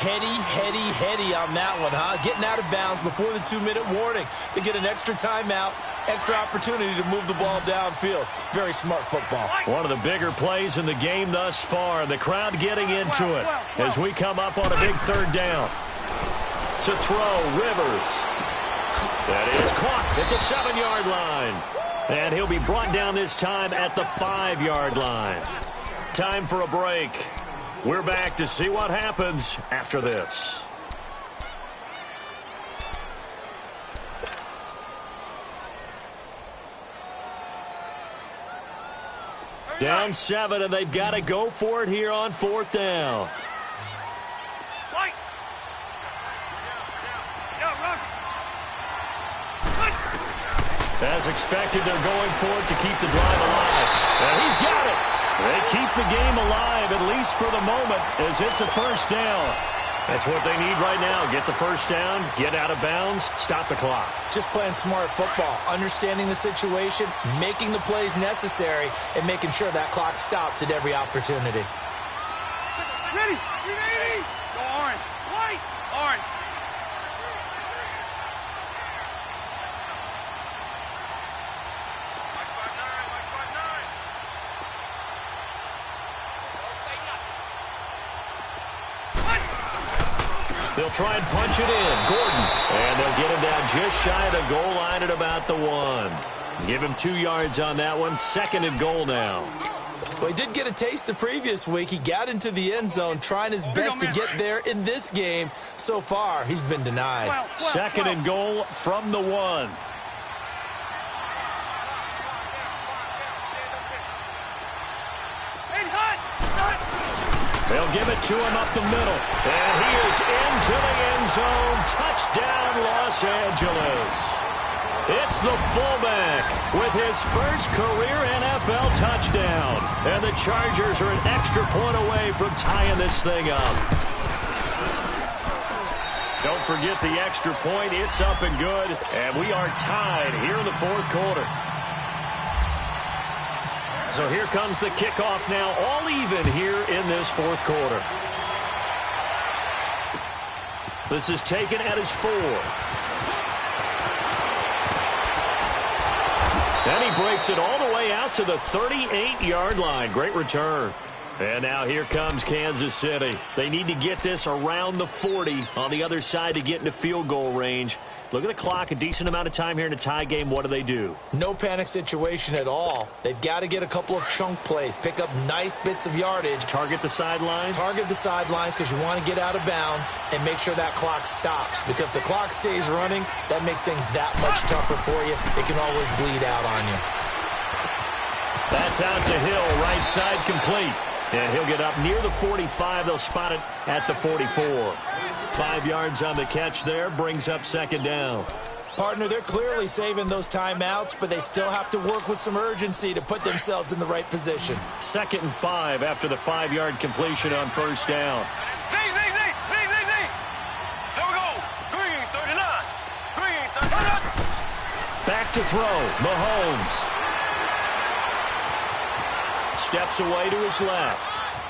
Heady on that one, huh? Getting out of bounds before the 2-minute warning. They get an extra timeout, extra opportunity to move the ball downfield. Very smart football. One of the bigger plays in the game thus far. The crowd getting into it as we come up on a big third down. To throw, Rivers. That is caught at the 7-yard line. And he'll be brought down this time at the 5-yard line. Time for a break. We're back to see what happens after this. Down 7, and they've got to go for it here on 4th down. As expected, they're going for it to keep the drive alive. And he's got it. They keep the game alive, at least for the moment, as it's a first down. That's what they need right now. Get the first down, get out of bounds, stop the clock. Just playing smart football, understanding the situation, making the plays necessary, and making sure that clock stops at every opportunity. Ready! 380! Go orange. White! Orange. They'll try and punch it in. Gordon. And they'll get him down just shy of the goal line at about the 1. Give him 2 yards on that one. 2nd and goal now. Well, he did get a taste the previous week. He got into the end zone trying his best to get there in this game. So far, he's been denied. 2nd and goal from the 1. They'll give it to him up the middle. And he is into the end zone. Touchdown, Los Angeles. It's the fullback with his first career NFL touchdown. And the Chargers are an extra point away from tying this thing up. Don't forget the extra point. It's up and good. And we are tied here in the 4th quarter. So here comes the kickoff now, all even here in this fourth quarter. This is taken at his 4. And he breaks it all the way out to the 38-yard line. Great return. And now here comes Kansas City. They need to get this around the 40 on the other side to get into field goal range. Look at the clock, a decent amount of time here in a tie game. What do? No panic situation at all. They've got to get a couple of chunk plays, pick up nice bits of yardage. Target the sidelines? Target the sidelines because you want to get out of bounds and make sure that clock stops. Because if the clock stays running, that makes things that much tougher for you. It can always bleed out on you. That's out to Hill, right side complete. And he'll get up near the 45. They'll spot it at the 44. 5 yards on the catch there, brings up second down. Partner, they're clearly saving those timeouts, but they still have to work with some urgency to put themselves in the right position. 2nd and 5 after the 5-yard completion on first down. Z. There we go. Green 39. Green 39. Back to throw, Mahomes. Steps away to his left.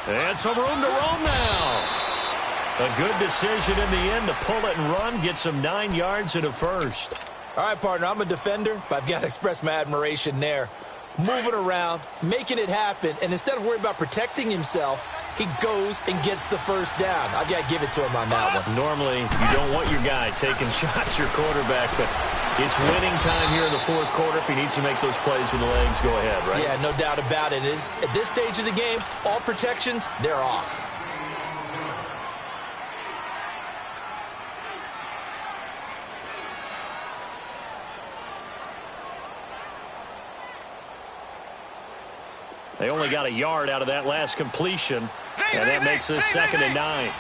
And some room to roam now. A good decision in the end to pull it and run. Get some 9 yards and a first. All right, partner, I'm a defender, but I've got to express my admiration there. Moving around, making it happen, and instead of worrying about protecting himself, he goes and gets the first down. I've got to give it to him on that one. Normally, you don't want your guy taking shots, your quarterback, but it's winning time here in the fourth quarter. If he needs to make those plays with the legs, go ahead, right? Yeah, no doubt about it. At this stage of the game, all protections, they're off. They only got a yard out of that last completion, and that makes this 2nd and 9.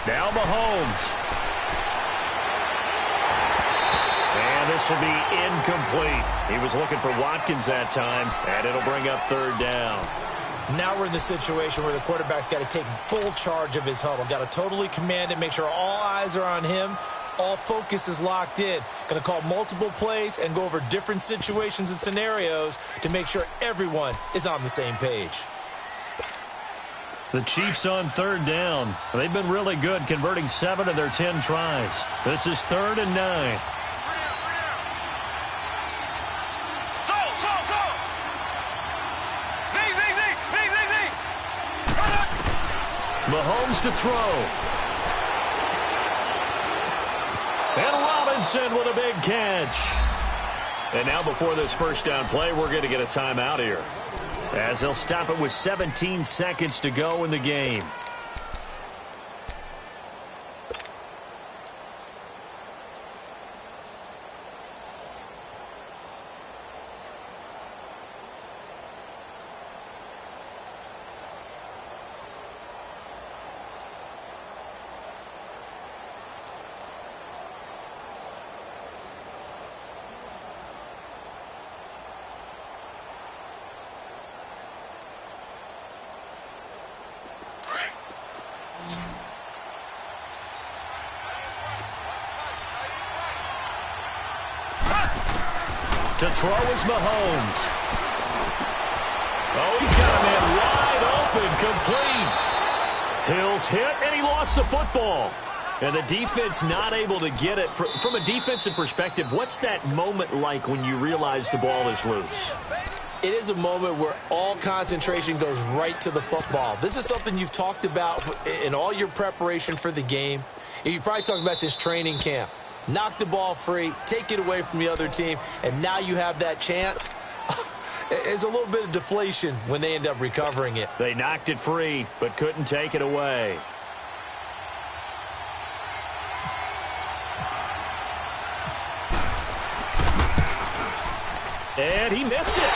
Now Mahomes. And this will be incomplete. He was looking for Watkins that time, and it'll bring up 3rd down. Now we're in the situation where the quarterback's got to take full charge of his huddle. Got to totally command it, make sure all eyes are on him. All focus is locked in. Going to call multiple plays and go over different situations and scenarios to make sure everyone is on the same page. The Chiefs on 3rd down. They've been really good, converting 7 of their 10 tries. This is 3rd and 9. Mahomes to throw. And Robinson with a big catch. And now before this first down play, we're going to get a timeout here, as they'll stop it with 17 seconds to go in the game. To throw is Mahomes. Oh, he's got a man wide open, complete. Hill's hit, and he lost the football. And the defense not able to get it. From a defensive perspective, what's that moment like when you realize the ball is loose? It is a moment where all concentration goes right to the football. This is something you've talked about in all your preparation for the game. You probably talked about since training camp. Knock the ball free, take it away from the other team, and now you have that chance. There's a little bit of deflation when they end up recovering it. They knocked it free, but couldn't take it away. And he missed it.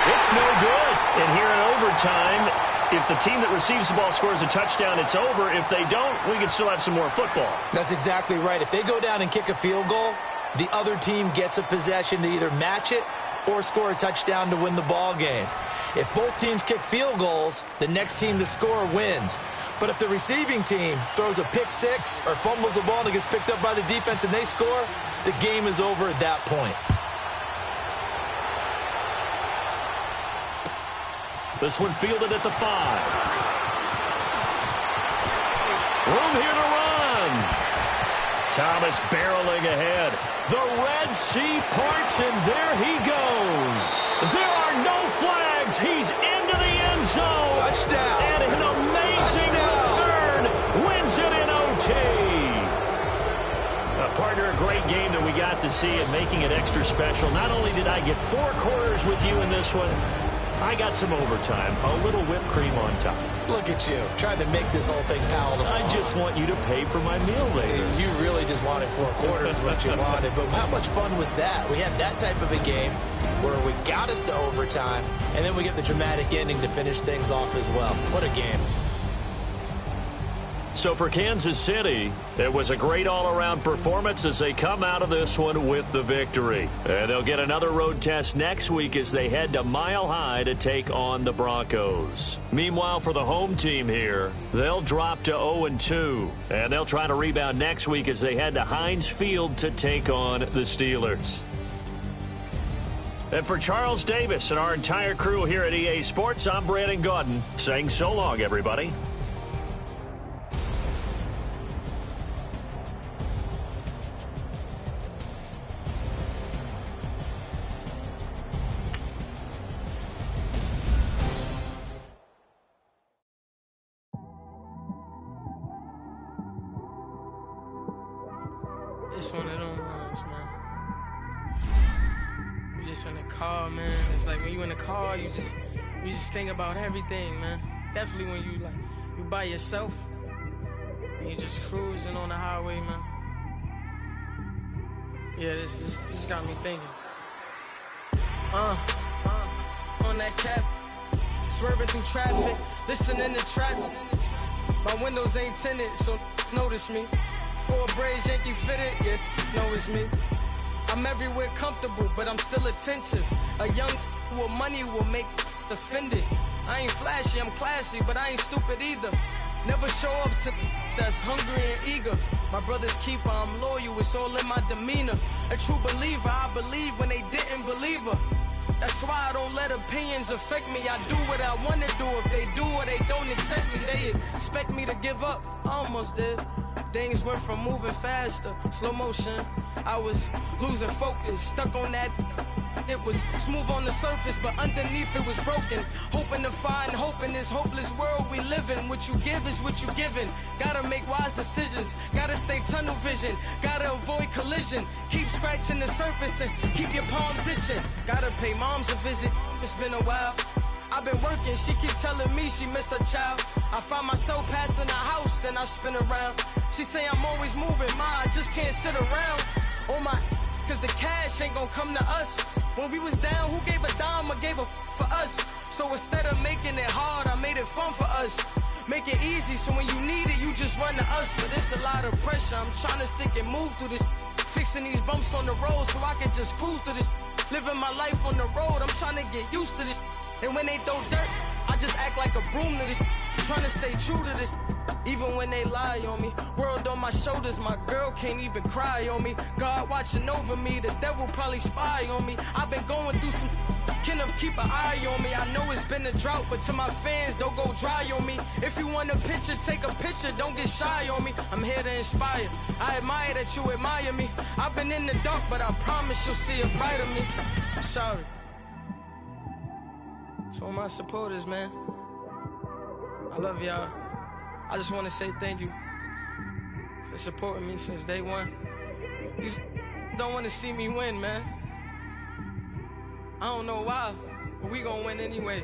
It's no good. And here in overtime, if the team that receives the ball scores a touchdown, it's over. If they don't, we can still have some more football. That's exactly right. If they go down and kick a field goal, the other team gets a possession to either match it or score a touchdown to win the ball game. If both teams kick field goals, the next team to score wins. But if the receiving team throws a pick six or fumbles the ball and it gets picked up by the defense and they score, the game is over at that point. This one fielded at the 5. Room here to run. Thomas barreling ahead. The Red Sea parts, and there he goes. There are no flags. He's into the end zone. Touchdown. And an amazing return wins it in OT. Partner, a great game that we got to see and making it extra special. Not only did I get 4 quarters with you in this one, I got some overtime, a little whipped cream on top. Look at you, trying to make this whole thing palatable. I just want you to pay for my meal later. You really just wanted 4 quarters, what you wanted. But how much fun was that? We had that type of a game where we got us to overtime, and then we get the dramatic ending to finish things off as well. What a game. So for Kansas City, it was a great all-around performance as they come out of this one with the victory. And they'll get another road test next week as they head to Mile High to take on the Broncos. Meanwhile, for the home team here, they'll drop to 0-2. And they'll try to rebound next week as they head to Heinz Field to take on the Steelers. And for Charles Davis and our entire crew here at EA Sports, I'm Brandon Gaudin saying so long, everybody. It's one of them ones, man. You just in the car, man. It's like when you in the car, you just think about everything, man. Definitely when you by yourself and you just cruising on the highway, man. Yeah, this got me thinking. On that cap, swerving through traffic, listening to traffic. My windows ain't tinted, so notice me. 4 braids, Yankee fitted, yeah, know it's me. I'm everywhere comfortable, but I'm still attentive. A young with money will make offended. I ain't flashy, I'm classy, but I ain't stupid either. Never show up to that's hungry and eager. My brother's keeper, I'm loyal, it's all in my demeanor. A true believer, I believe when they didn't believe her. That's why I don't let opinions affect me. I do what I want to do. If they do or they don't accept me, they expect me to give up. I almost did. Things went from moving faster, slow motion. I was losing focus, stuck on that. It was smooth on the surface, but underneath it was broken. Hoping to find hope in this hopeless world we live in. What you give is what you given. Gotta make wise decisions. Gotta stay tunnel vision. Gotta avoid collision. Keep scratching the surface and keep your palms itching. Gotta pay moms a visit. It's been a while. I've been working, she keep telling me she miss her child. I find myself passing the house, then I spin around. She say I'm always moving, ma, I just can't sit around. Oh my, cause the cash ain't gonna come to us. When we was down, who gave a dime or gave a for us? So instead of making it hard, I made it fun for us. Make it easy, so when you need it, you just run to us. But it's a lot of pressure, I'm trying to stick and move through this. Fixing these bumps on the road so I can just cruise to this. Living my life on the road, I'm trying to get used to this. And when they throw dirt, I just act like a broom to this. Trying to stay true to this. Even when they lie on me. World on my shoulders, my girl can't even cry on me. God watching over me, the devil probably spy on me. I've been going through some. Kenneth, keep an eye on me. I know it's been a drought, but to my fans, don't go dry on me. If you want a picture, take a picture, don't get shy on me. I'm here to inspire. I admire that you admire me. I've been in the dark, but I promise you'll see a bright of me. I'm sorry. To all my supporters, man, I love y'all. I just want to say thank you for supporting me since day one. You don't want to see me win, man. I don't know why, but we gonna win anyway.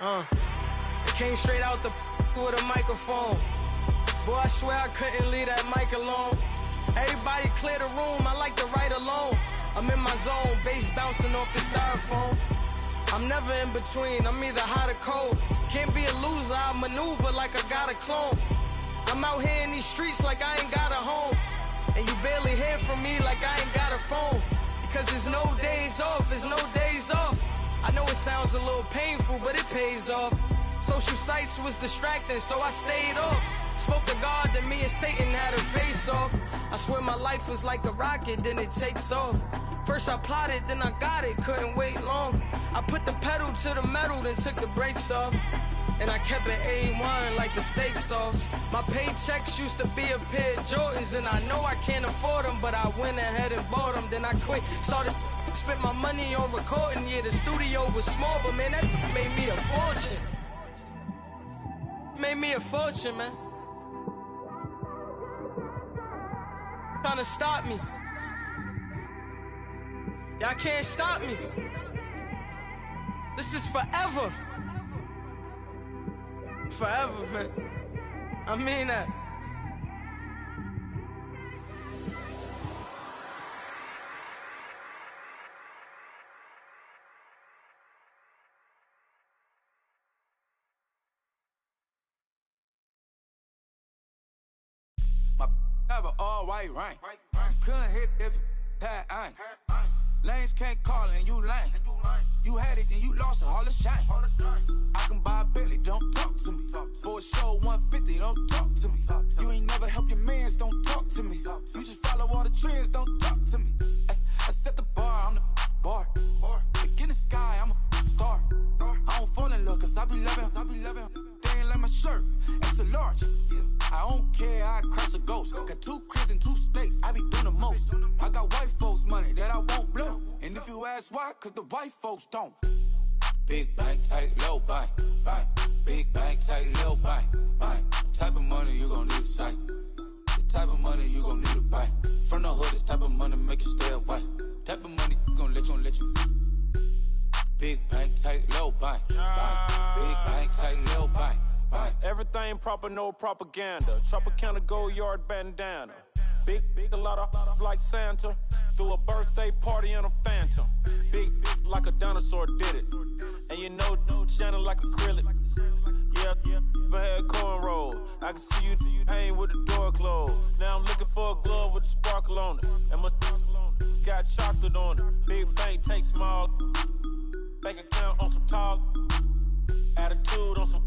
It came straight out the with a microphone. Boy, I swear I couldn't leave that mic alone. Everybody clear the room, I like to write alone. I'm in my zone, bass bouncing off the styrofoam. I'm never in between, I'm either hot or cold. Can't be a loser, I maneuver like I got a clone. I'm out here in these streets like I ain't got a home. And you barely hear from me like I ain't got a phone. Because there's no days off, there's no days off. I know it sounds a little painful, but it pays off. Social sites was distracting, so I stayed off. Spoke to God, then me and Satan had a face off. I swear my life was like a rocket, then it takes off. First I plotted, then I got it, couldn't wait long. I put the pedal to the metal, then took the brakes off. And I kept it A1 like the steak sauce. My paychecks used to be a pair of Jordans, and I know I can't afford them, but I went ahead and bought them. Then I quit, started spent my money on recording. Yeah, the studio was small, but man, that made me a fortune. Made me a fortune, man. Trying to stop me. Y'all can't stop me. This is forever. Forever, man. I mean that. My have an all-white rank. Couldn't hit if it had ain't. Lanes can't call and you lame. You had it and you lost it, all the shame. I can buy a Billy, don't talk to me. For a show 150, don't talk to me. You ain't never help your mans, don't talk to me. You just follow all the trends, don't talk to me. I set the bar, I'm the bar. Like in the sky, I'm a star. I don't fall in love, cause I be loving. They ain't like my shirt, extra large. I don't care, I crash a ghost. Got 2 cribs and 2 states, I be doing the most. I got white folks money that I won't blow. And if you ask why, cause the white folks don't. Big bank, tight, low bank, bank. Big bank, tight, low bank, bank. The type of money you gon' need to sight. The type of money you gon' need to buy. From the hood, this type of money make you stay away. Type of money gon' let you. Big bank, tight, low bank, bank. Big bank, tight, low bank. Everything proper, no propaganda. Tropicana gold yard bandana. Big, a lot of like Santa. Threw a birthday party in a phantom. Big like a dinosaur did it. And you know, shining like acrylic. Yeah, I had cornrow. I can see you hang with the door closed. Now I'm looking for a glove with a sparkle on it. And my got chocolate on it. Big bank, take small. Bank account on some tall. Attitude on some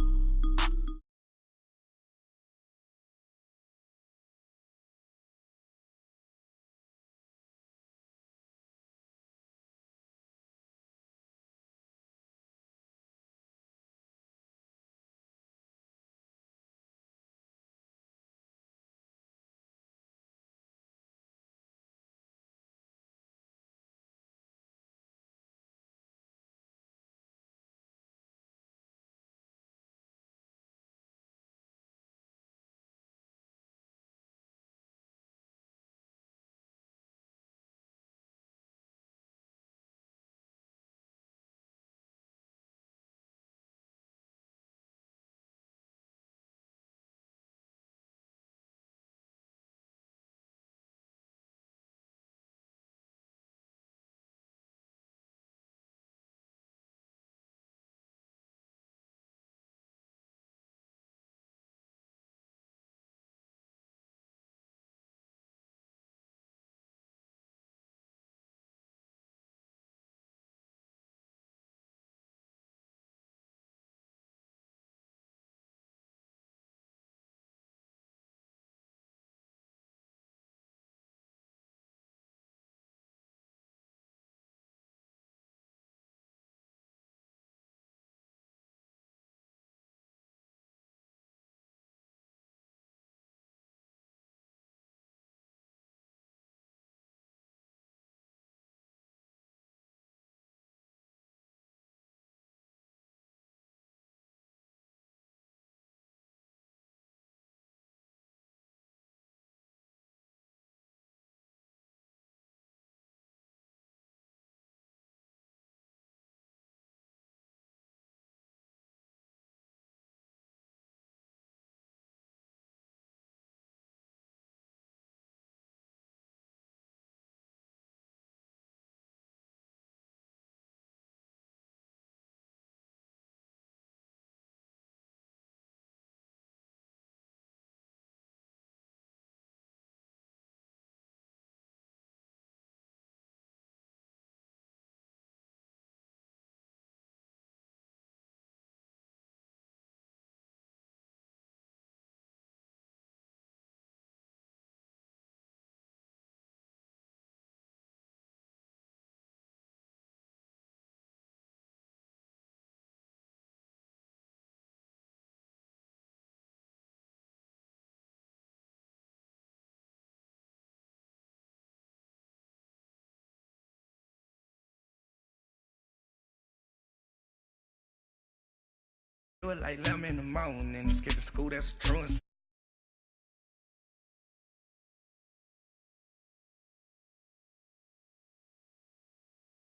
Do it like 11 in the morning. Skip to school, that's a truancy.